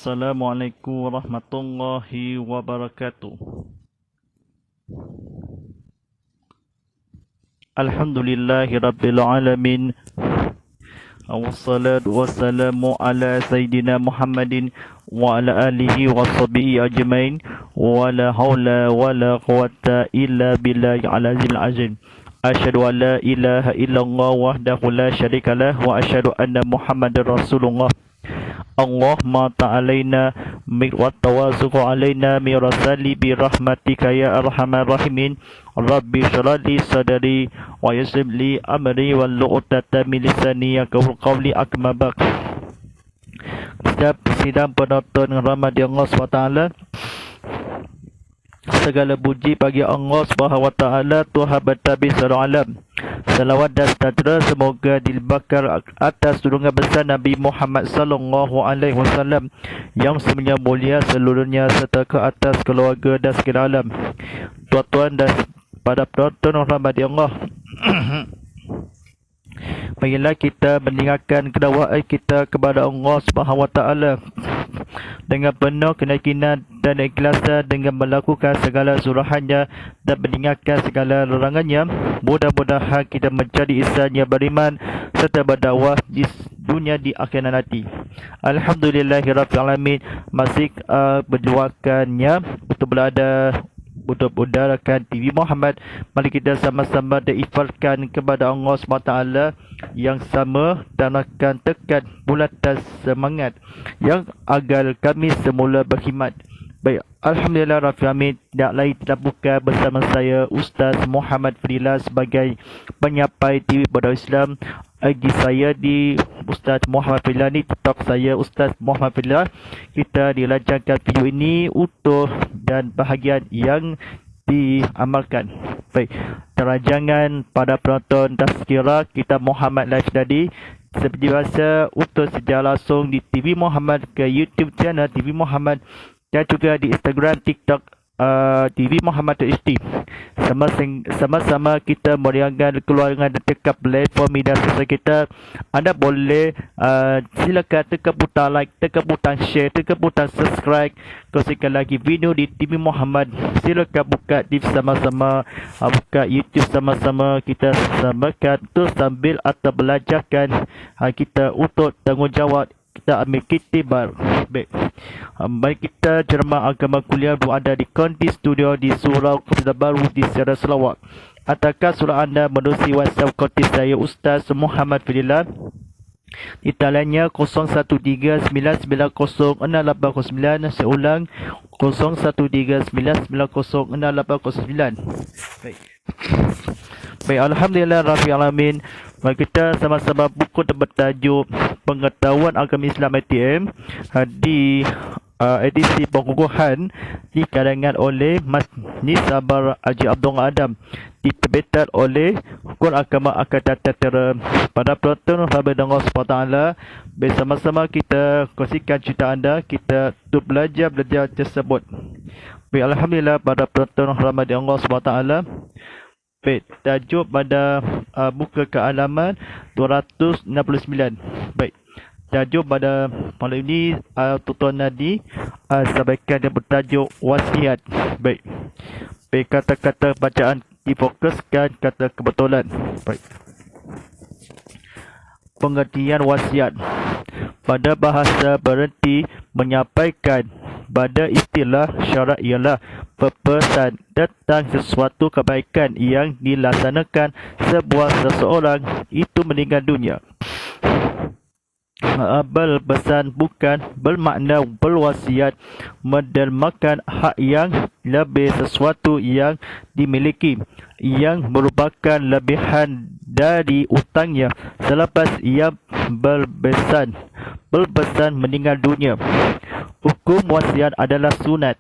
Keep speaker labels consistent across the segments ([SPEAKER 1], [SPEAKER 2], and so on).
[SPEAKER 1] Assalamualaikum warahmatullahi wabarakatuh. Alhamdulillahi rabbil alamin. Wassalatu wassalamu ala sayyidina Muhammadin wa ala alihi wa sahbihi ajmain. Wa la hawla wa la quwata illa billahi al-azim al-azim. Asyhadu an la ilaha illallah wahdahu la syarikalah wa asyhadu anna Muhammadar Rasulullah. Allahumma ta'alaina wa tawazuq alaina mirasali bi rahmatika ya arhamar rahimin. Rabbi shrah li sadri wa yassir li amri wa lu'tata min lisani yafqahu qawli. Amma ba'd. Setiap sidang penonton Ramadan Allah SWT, segala puji bagi Allah SWT, Tuhan Bertabis seluruh alam. Salawat dan sejahtera semoga dilimpahkan atas junjungan besar Nabi Muhammad sallallahu alaihi wasallam yang semuanya mulia seluruhnya, serta ke atas keluarga dan sekalian alam. Tuan-tuan dan pada penonton Ramadan Allah, marilah kita meninggalkan kedakwaan kita kepada Allah Subhanahu wa taala dengan penuh keyakinan dan ikhlasan, dengan melakukan segala suruhannya dan meninggalkan segala larangannya. Mudah-mudahan kita menjadi insan yang beriman serta berdakwah di dunia di akhirat nanti. Alhamdulillahirabbil alamin. Masih berdoakannya untuk berudarakan TV Muhammad. Mari kita sama-sama diifatkan kepada Allah SWT yang sama dan akan tekan bulatan semangat yang agar kami semula berkhidmat. Baik, Alhamdulillah Rabbil Alamin. Tak lain tidak bukan bersama saya Ustaz Muhammad Fadila sebagai penyampai TV Pada Islam. IG saya di Ustaz Muhammad Fadila, ni TikTok saya Ustaz Muhammad Fadila. Kita dilancarkan video ini utuh dan bahagian yang diamalkan. Baik, teranjangan pada penonton Tazkirah kita Muhammad Live tadi seperti biasa utuh secara langsung di TV Muhammad ke YouTube channel TV Muhammad dan juga di Instagram, TikTok TV Muhammad HD. Sama-sama kita meriangkan keluaran dan tekap platform media sosial kita. Anda boleh silakan tekan butang like, tekan butang share, tekan butang subscribe. Kongsikan lagi video di TV Muhammad. Silakan buka TV sama-sama, buka YouTube sama-sama. Kita samakan tu sambil atau belajarkan kita untuk tanggungjawab. Kita ambil kitibar. Baik, mari kita ceramah agama kuliah berada di Konti Studio di Surau Kepada Baru di Sierra Sarawak. Ataukah surah anda menerusi WhatsApp konti saya Ustaz Muhammad Fadila di taliannya 0139906809. Saya ulang, 0139906809. Baik, Alhamdulillah Rabbil Alamin. Mari kita sama-sama buku bertajuk Pengetahuan Agama Islam ATM di edisi pengukuhan dikarangan oleh Mas Nisabar Haji Abdullah Adam, diterbitan oleh Quran Agama Akan Tata. Pada penonton Ramadan Allah SWT, bersama-sama kita kongsikan cerita anda kita untuk belajar tersebut. Baik, Alhamdulillah pada penonton Ramadan Allah SWT. Baik, tajuk pada buka ke halaman 269. Baik, tajuk pada malam ini Tuan Nadi sampaikan yang bertajuk wasiat. Baik, kata-kata bacaan difokuskan kata kebetulan. Baik, pengertian wasiat pada bahasa berhenti menyampaikan. Pada istilah syarak ialah pepesan tentang sesuatu kebaikan yang dilaksanakan seseorang itu meninggal dunia. Berpesan bukan bermakna berwasiat mendermakan hak yang lebih sesuatu yang dimiliki yang merupakan lebihan dari utangnya selepas ia berpesan meninggal dunia. Hukum wasiat adalah sunat.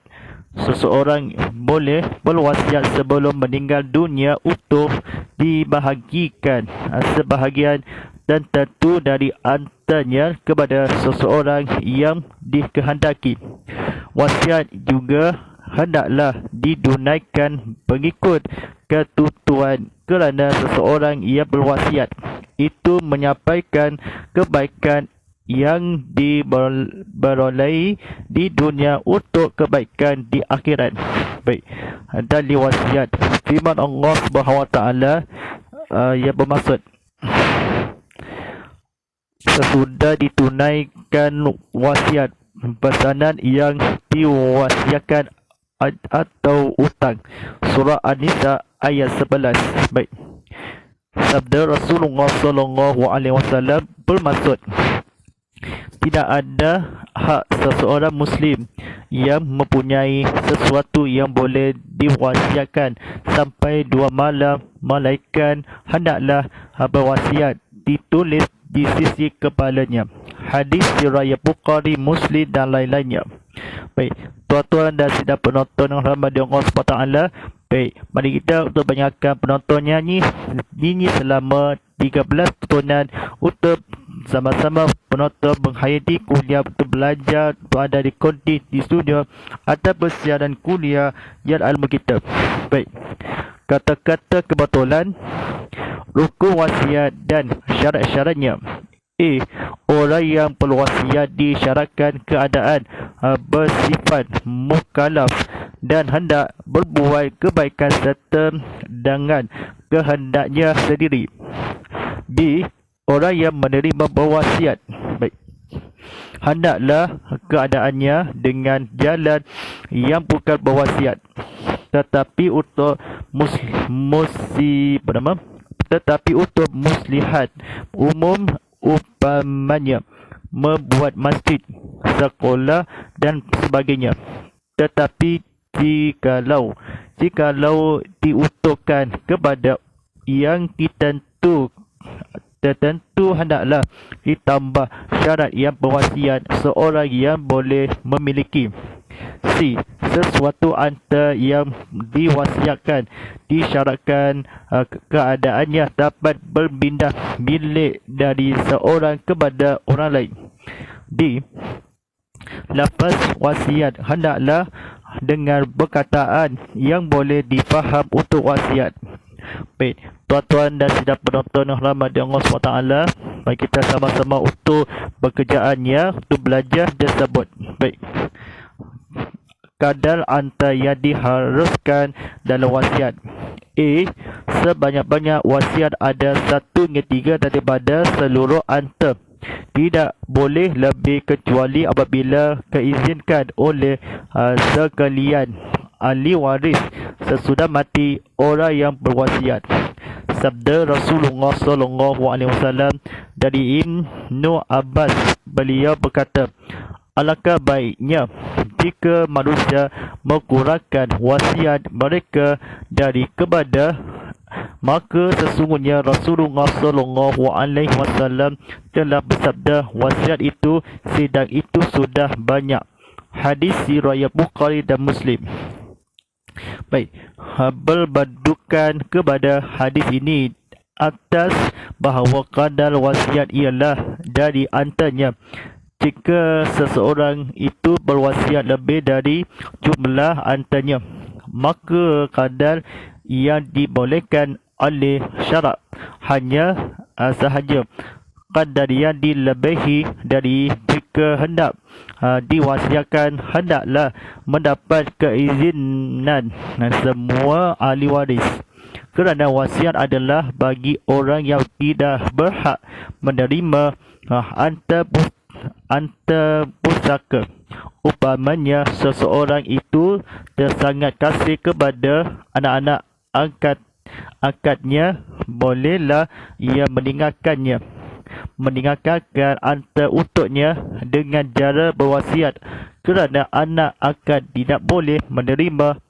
[SPEAKER 1] Seseorang boleh berwasiat sebelum meninggal dunia untuk dibahagikan sebahagian dan tentu dari antaranya kepada seseorang yang dikehendaki. Wasiat juga hendaklah didunaikan mengikut ketentuan kerana seseorang yang berwasiat itu menyampaikan kebaikan yang diperoleh di dunia untuk kebaikan di akhirat. Baik. Dan diwasiat firman Allah Subhanahu Wa Taala yang bermaksud sesudah ditunaikan wasiat pesanan yang diwasiatkan atau utang. Surah An-Nisa ayat 11. Baik. Sabda Rasulullah sallallahu alaihi wasallam bermaksud tidak ada hak seseorang Muslim yang mempunyai sesuatu yang boleh diwasiatkan sampai 2 malam, melainkan hendaklah berwasiat ditulis di sisi kepalanya. Hadis riwayat Bukhari, Muslim dan lain-lainnya. Baik, tuan-tuan dan sidang penonton yang rahmat Allah SWT. Baik, mari kita untuk banyakkan penonton nyanyi selama 13 tontonan untuk sama-sama penonton menghayati kuliah untuk belajar untuk ada di konti di studio atau persiaran kuliah yang ilmu kita. Baik, kata-kata kebetulan, rukun wasiat dan syarat-syaratnya. Orang yang berwasiat disyaratkan keadaan bersifat mukallaf dan hendak berbuat kebaikan serta dengan kehendaknya sendiri. B. Orang yang menerima berwasiat, baik, hendaklah keadaannya dengan jalan yang bukan berwasiat, tetapi untuk muslihat umum, umpamanya membuat masjid, sekolah dan sebagainya. Tetapi jikalau diuntukkan kepada yang tertentu hendaklah ditambah syarat yang berwasiat seorang yang boleh memiliki. C. Sesuatu antara yang diwasiatkan disyaratkan keadaannya dapat berpindah milik dari seorang kepada orang lain. D. Lafaz wasiat hendaklah dengan perkataan yang boleh difaham untuk wasiat. Baik, tuan-tuan dan sidang penonton yang rahmat Allah SWT, mari kita sama-sama untuk pekerjaannya, untuk belajar tersebut. Baik, kadar antara yang diharuskan dalam wasiat. A. Sebanyak-banyak wasiat ada 1/3 daripada seluruh antara. Tidak boleh lebih kecuali apabila keizinkan oleh sekalian ahli waris sesudah mati orang yang berwasiat. Sabda Rasulullah sallallahu alaihi wasallam dari Ibnu Abbas, beliau berkata, alangkah baiknya jika manusia mengkurangkan wasiat mereka dari kepada, maka sesungguhnya Rasulullah sallallahu alaihi wasallam telah bersabda, wasiat itu sedang itu sudah banyak. Hadis riwayat Bukhari dan Muslim. Baik, berbadukan kepada hadis ini atas bahawa kadar wasiat ialah dari antaranya jika seseorang itu berwasiat lebih dari jumlah antaranya, maka kadar yang dibolehkan oleh syarak hanya sahaja kadar yang dilebihi dari jika hendak diwasiatkan hendaklah mendapat keizinan semua ahli waris, kerana wasiat adalah bagi orang yang tidak berhak menerima hantar pusaka. Umpamanya seseorang itu tersangat kasih kepada anak-anak angkatnya, bolehlah ia meninggalkan harta untuknya dengan cara berwasiat, kerana anak angkat tidak boleh menerima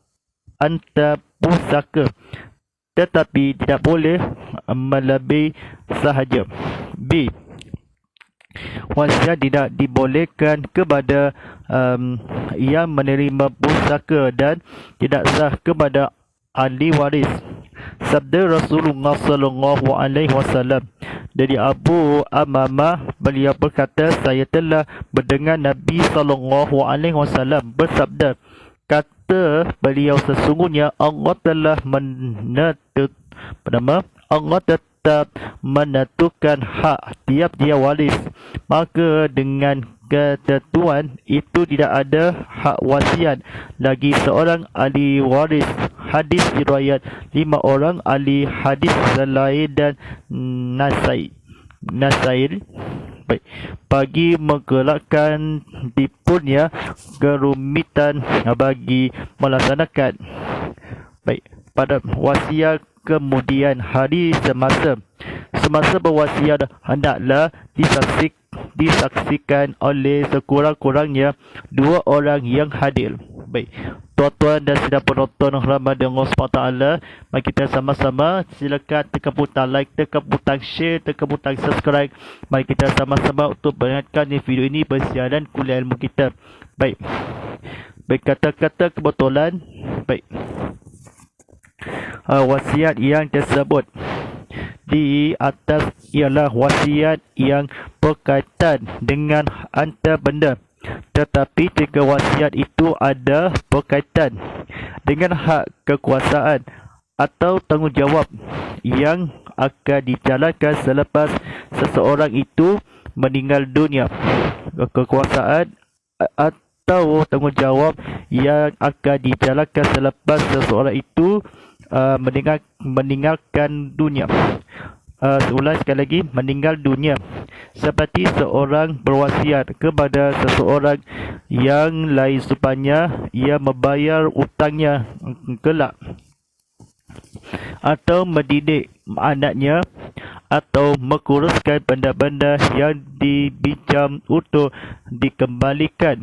[SPEAKER 1] harta pusaka, tetapi tidak boleh melebihi sahaja. B. Wasiat tidak dibolehkan kepada yang menerima pusaka dan tidak sah kepada ahli waris. Sabda Rasulullah sallallahu alaihi wasallam dari Abu Amamah, beliau berkata, saya telah mendengar Nabi sallallahu alaihi wasallam bersabda, kata beliau, sesungguhnya Allah telah tetap menentukan hak tiap-tiap waris. Maka dengan ketentuan itu tidak ada hak wasiat lagi seorang ahli waris. Hadis riwayat 5 orang ahli hadis selain dan Nasail. Baik. Bagi menggelakkan tipunya kerumitan bagi melaksanakan. Baik. Pada wasiat kemudian hari semasa berwasiat hendaklah disaksikan oleh sekurang-kurangnya 2 orang yang hadir. Baik, tuan-tuan dan sidang penonton Ramadan Allah SWT, mari kita sama-sama silakan tekan butang like, tekan butang share, tekan butang subscribe. Mari kita sama-sama untuk mengingatkan video ini bersiaran kuliah ilmu kita. Baik, kata-kata kebetulan. Baik, wasiat yang tersebut di atas ialah wasiat yang berkaitan dengan harta benda. Tetapi jika wasiat itu ada berkaitan dengan hak kekuasaan atau tanggungjawab yang akan dijalankan selepas seseorang itu meninggal dunia, kekuasaan atau tanggungjawab yang akan dijalankan selepas seseorang itu meninggalkan dunia. Ulang sekali lagi, meninggal dunia. Seperti seorang berwasiat kepada seseorang yang lain supaya ia membayar utangnya kelak, atau mendidik anaknya, atau menguruskan benda-benda yang dipinjam untuk dikembalikan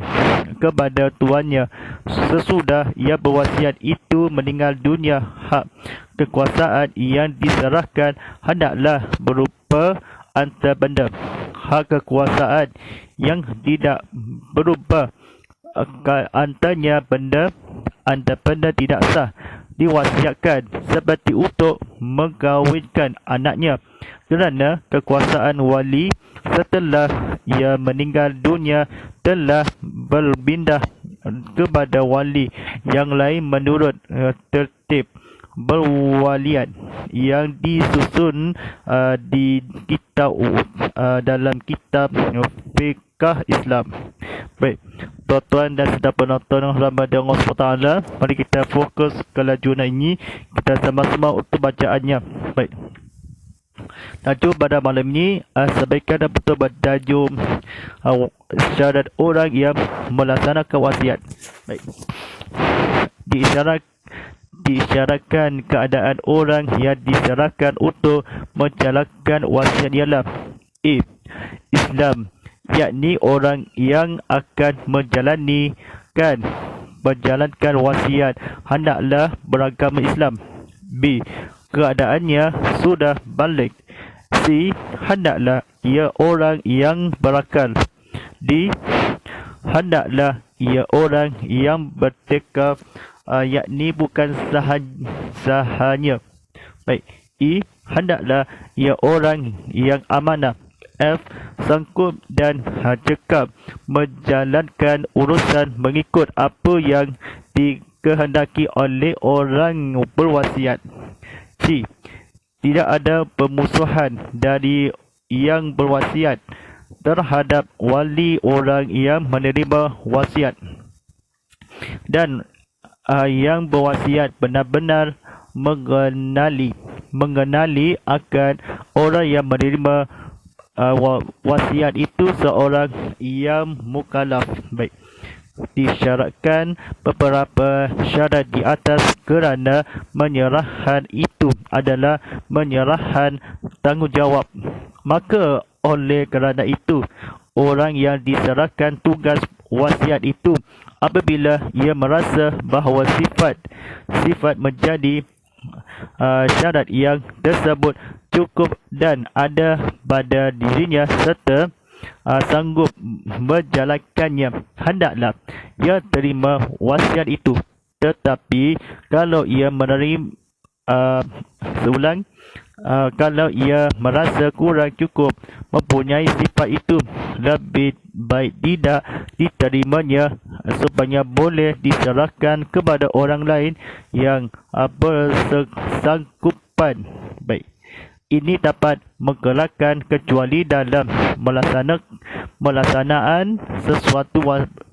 [SPEAKER 1] kepada tuannya sesudah ia berwasiat itu meninggal dunia. Hak kekuasaan yang diserahkan hendaklah berupa harta benda. Hak kekuasaan yang tidak berubah antaranya harta benda tidak sah diwasiatkan, seperti untuk mengkahwinkan anaknya, kerana kekuasaan wali setelah ia meninggal dunia telah berpindah kepada wali yang lain menurut tertib berwalian yang disusun di kitab dalam kitab Fiqh Islam. Baik, tuan-tuan dan sedang penonton Ramadan Allah SWT, mari kita fokus ke lajunan ini, kita sama-sama untuk bacaannya. Baik, tajuk pada malam ini sebaiknya betul bertajuk syarat orang yang melaksanakan wasiat. Baik, diisyaratkan keadaan orang yang diserahkan untuk menjalankan wasiat ialah Islam, yakni orang yang akan menjalankan wasiat hendaklah beragama Islam. B. Keadaannya sudah balik. C. Hendaklah ia orang yang berakal. D. Hendaklah ia orang yang bertekad, yakni bukan sahanya. Baik. E. Hendaklah ia orang yang amanah. F. Sanggup dan cekap menjalankan urusan mengikut apa yang dikehendaki oleh orang berwasiat. C. Tidak ada permusuhan dari yang berwasiat terhadap wali orang yang menerima wasiat, dan yang berwasiat benar-benar mengenali akan orang yang menerima wasiat itu seorang yang mukallaf. Baik, disyaratkan beberapa syarat di atas kerana menyerahkan itu adalah menyerahkan tanggungjawab. Maka oleh kerana itu, orang yang diserahkan tugas wasiat itu, apabila ia merasa bahawa sifat menjadi syarat yang tersebut cukup dan ada pada dirinya serta sanggup menjalankannya, hendaklah ia terima wasiat itu. Tetapi kalau ia kalau ia merasa kurang cukup mempunyai sifat itu, lebih baik tidak diterimanya supaya boleh diserahkan kepada orang lain yang bersangkupan. Baik, ini dapat menggelakkan kecuali dalam melaksanaan sesuatu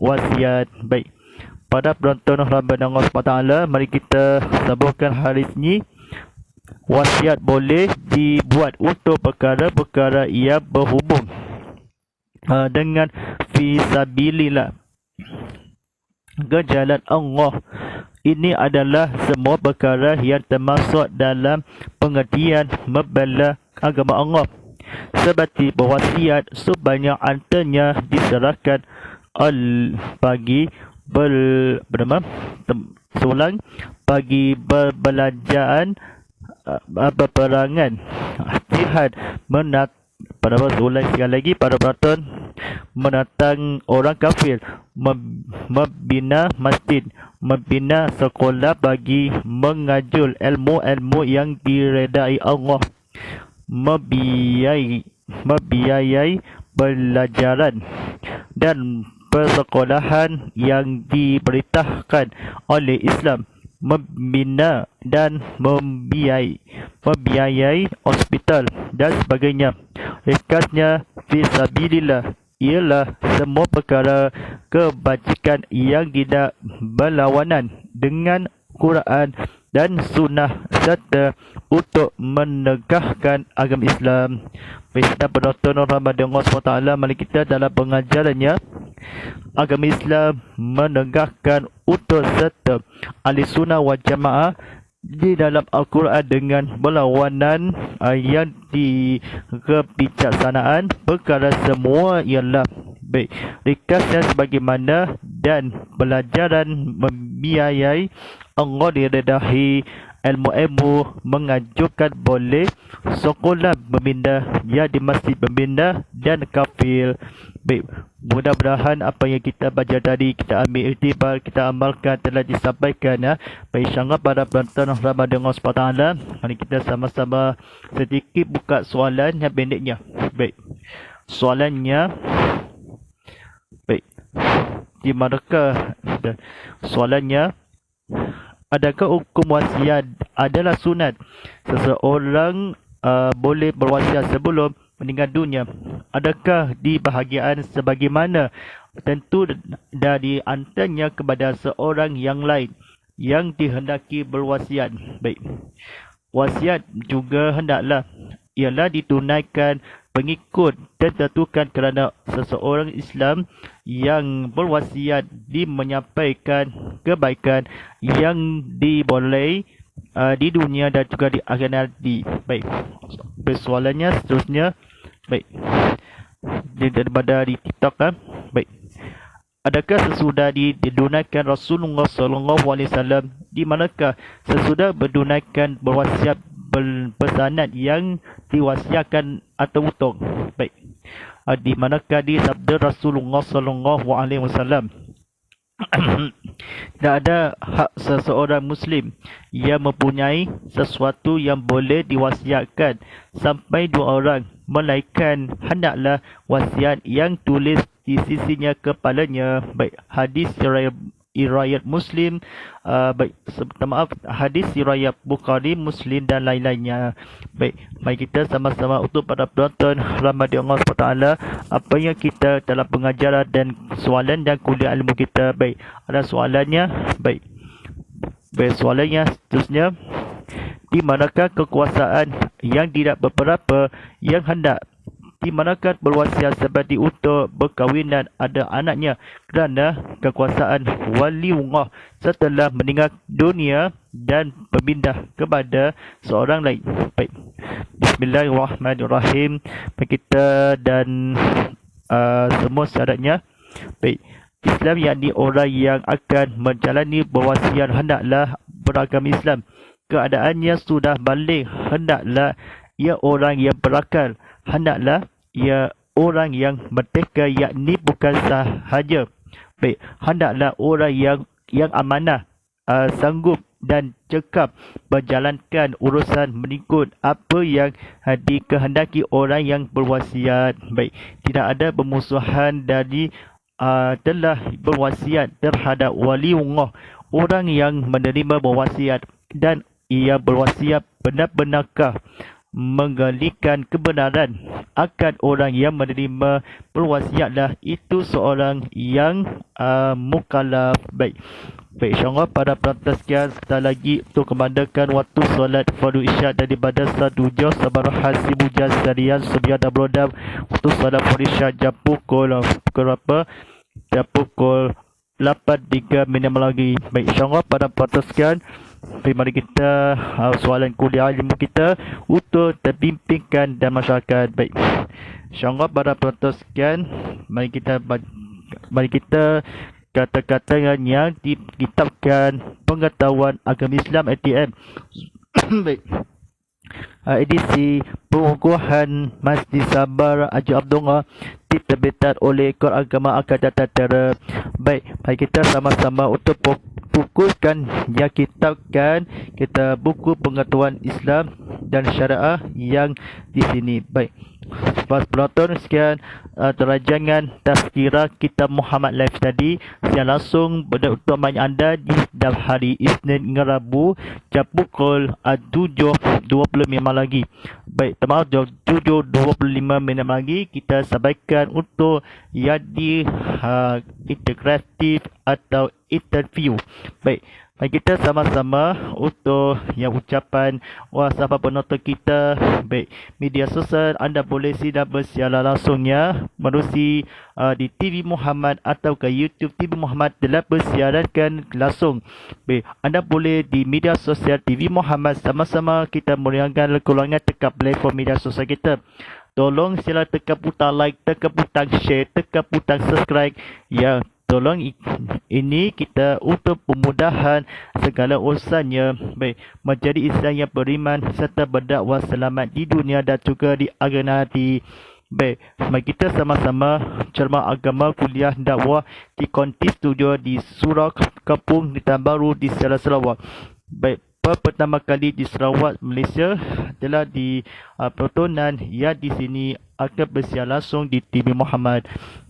[SPEAKER 1] wasiat. Baik, pada penonton rahmat Allah SWT, mari kita sambungkan hadis ini. Wasiat boleh dibuat untuk perkara-perkara yang berhubung dengan fisabilillah, ke jalan Allah. Ini adalah semua perkara yang termasuk dalam pengertian membela agama Allah, seperti berwasiat sebanyak antanya diserahkan bagi bagi belanjaan, peperangan, jihad, pada penonton, menentang orang kafir, membina masjid, membina sekolah bagi mengajar ilmu-ilmu yang diredai Allah, membiayai pelajaran dan persekolahan yang diberitakan oleh Islam, membina dan membiayai hospital dan sebagainya. Ringkasnya, fisabilillah ialah semua perkara kebajikan yang tidak berlawanan dengan Quran dan Sunnah serta untuk menegakkan agama Islam. Baik, penonton Ramadan Allah SWT, mari kita dalam pengajarannya, agama Islam menegakkan utul serta ahli sunnah wal jamaah di dalam Al-Quran dengan berlawanan yang di kebijaksanaan perkara semua ialah. Baik, ringkasnya sebagaimana dan pelajaran membiayai Allah diredahi ilmu-ilmu mengajukan boleh sekolah membina ya di masjid membina dan kafir. Baik, mudah-mudahan apa yang kita baca tadi kita ambil iktibar, kita amalkan, telah disampaikan ya. Baik, insyaAllah pada penonton Ramadan Allah SWT, mari kita sama-sama sedikit buka soalan yang pendeknya. Baik, soalannya, baik, di manakah soalannya, adakah hukum wasiat adalah sunat? Seseorang boleh berwasiat sebelum meninggal dunia. Adakah di bahagian sebagaimana? Tentu dari antaranya kepada seorang yang lain yang dihendaki berwasiat. Baik, wasiat juga hendaklah ialah ditunaikan pengikut dan tentukan kerana seseorang Islam yang berwasiat menyampaikan kebaikan yang diboleh di dunia dan juga di akhirat nanti. Baik, persoalannya seterusnya. Baik, daripada di TikTok kan. Baik, adakah sesudah didunaikan Rasulullah SAW, di manakah sesudah berdunaikan berwasiat bersanad yang diwasiatkan atau utuh? Baik, di manakah di sabda Rasulullah SAW, tidak ada hak seseorang Muslim yang mempunyai sesuatu yang boleh diwasiatkan sampai 2 orang, melainkan hendaklah wasiat yang tulis di sisinya kepalanya. Baik, hadis riwayat Muslim, hadis riwayat Bukhari, Muslim dan lain-lainnya. Baik, mari kita sama-sama untuk para penonton Ramadan Allah SWT, apa yang kita dalam pengajaran dan soalan dan kuliah ilmu kita. Baik, ada soalannya. Baik, soalannya seterusnya, di manakah kekuasaan yang tidak beberapa yang hendak di manakah berwasiat seperti untuk berkahwinan ada anaknya kerana kekuasaan waliullah setelah meninggal dunia dan berpindah kepada seorang lain. Baik, bismillahirrahmanirrahim. Kita dan semua syaratnya. Baik, Islam yakni orang yang akan menjalani berwasiat hendaklah beragama Islam. Keadaannya sudah balik, hendaklah ia orang yang berakal, hendaklah ia orang yang merdeka, yakni bukan sahaja. Baik, hendaklah orang yang amanah, sanggup dan cekap berjalankan urusan mengikut apa yang dikehendaki orang yang berwasiat. Baik, tidak ada bermusuhan dari telah berwasiat terhadap waliullah, orang yang menerima berwasiat, dan ia berwasiat benar-benarkah menggalikan kebenaran akan orang yang menerima berwasiatlah itu seorang yang mukallaf. Baik, insyaAllah pada penonton sekian, sekali lagi untuk kemandakan waktu solat fardu isyak daripada 1 sabar hasibu jasarian sebiar dan berodam untuk solat fardu isyak jam pukul berapa? Jam pukul 8.03 lagi. Baik, insyaAllah pada penonton sekian, mari kita soalan kuliah ilmu kita untuk terbimbingkan dan masyarakat. Baik, insyaAllah pada penonton sekian, mari kita kata-kata yang dikitabkan pengetahuan agama Islam ATM. Baik. Edisi pengukuhan Masjid Sabar Haji Abdullah diterbitkan oleh Ekor Agama Akademi Tentera. Baik, mari kita sama-sama untuk fokuskan yang kitabkan kita buku pengetahuan Islam dan syariah yang di sini. Baik, penonton sekian rancangan Tazkirah Kitab Muhammad Live tadi yang langsung untuk anda di setiap hari Isnin hingga Rabu jam pukul 7.25 lagi. Baik, maaf, 7.25 lagi kita sampaikan untuk yang di integratif atau interview. Baik, mari kita sama-sama untuk yang ucapan sahabat penonton kita. Baik, media sosial anda boleh sinar bersiaran langsungnya menerusi di TV Muhammad atau ke YouTube TV Muhammad telah bersiarankan langsung. Baik, anda boleh di media sosial TV Muhammad sama-sama kita meriangkan keluarga tekan platform media sosial kita. Tolong sila tekan butang like, tekan butang share, tekan butang subscribe. Ya, tolong ini kita untuk pemudahan segala urusannya. Baik, menjadi Islam yang beriman serta berdakwah selamat di dunia dan juga di akhirat nanti. Baik, mari kita sama-sama ceramah agama kuliah dakwah di Konti Studio di Surau Kampung di Tan Baru di Sarawak. Baik, pertama kali di Sarawak, Malaysia adalah di pertontonan yang di sini akan bersiar langsung di TV Muhammad.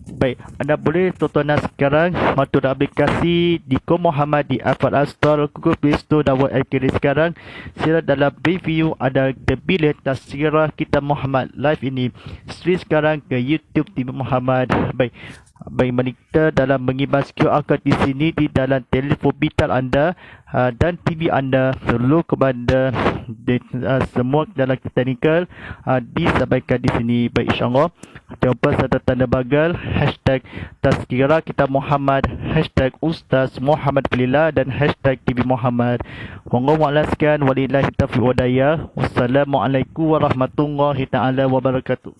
[SPEAKER 1] Baik, anda boleh tontonan sekarang melalui aplikasi di Ko Muhammad di Apple App Store, Google Play Store dan WebKD sekarang. Sila dalam review ada terpilih Tazkirah Kitab Muhammad Live ini. Stream sekarang ke YouTube TV Muhammad. Baik, mari kita dalam mengibas QR code di sini di dalam telefon pintar anda dan TV anda perlu kepada semua dalam teknikal disampaikan di sini. Baik, insyaAllah jangan lupa serta tanda bagal hashtag Tazkirah Kitab Muhammad, hashtag Ustaz Muhammad Pelila dan hashtag TV Muhammad. Monggo mu'alaskan walillahi taufiq wa hidayah. Wassalamualaikum warahmatullahi ta'ala wabarakatuh.